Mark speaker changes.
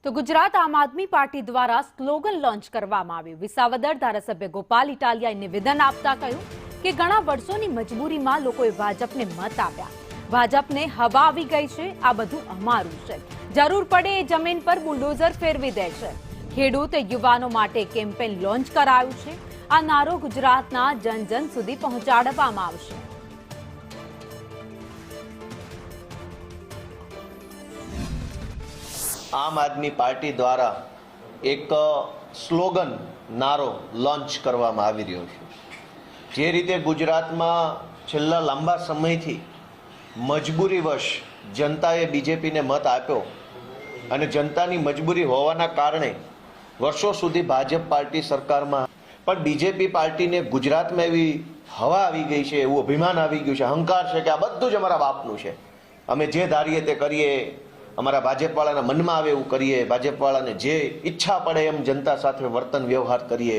Speaker 1: તો ગુજરાત આમ આદમી પાર્ટી દ્વારા સ્લોગન લોન્ચ કરવામાં આવ્યું। વિસાવદર ધારાસભ્ય ગોપાલ ઇટાલિયાએ નિવેદન આપતા કહ્યું કે ઘણા વર્ષોની મજબૂરીમાં લોકોએ ભાજપને મત આપ્યા। ભાજપને હવા આવી ગઈ છે, આ બધું અમારું છે, જરૂર પડે એ જમીન પર બુલડોઝર ફેરવી દે છે। ખેડૂત યુવાનો માટે કેમ્પેન લોન્ચ કરાયું છે। આ નારો ગુજરાતના જન જન સુધી પહોંચાડવામાં આવશે।
Speaker 2: આમ આદમી પાર્ટી દ્વારા એક સ્લોગન નારો લોન્ચ કરવામાં આવી રહ્યો છે। જે રીતે ગુજરાતમાં છેલ્લા લાંબા સમયથી મજબૂરીવશ જનતાએ બીજેપીને મત આપ્યો અને જનતાની મજબૂરી હોવાના કારણે વર્ષો સુધી ભાજપ પાર્ટી સરકારમાં પણ બીજેપી પાર્ટીને ગુજરાતમાં એવી હવા આવી ગઈ છે, એવું અભિમાન આવી ગયું છે, અહંકાર છે કે આ બધું જ અમારા બાપનું છે, અમે જે ધારીએ તે કરીએ, અમારા ભાજપવાળાના મનમાં આવે એવું કરીએ, ભાજપવાળાને જે ઈચ્છા પડે એમ જનતા સાથે વર્તન વ્યવહાર કરીએ।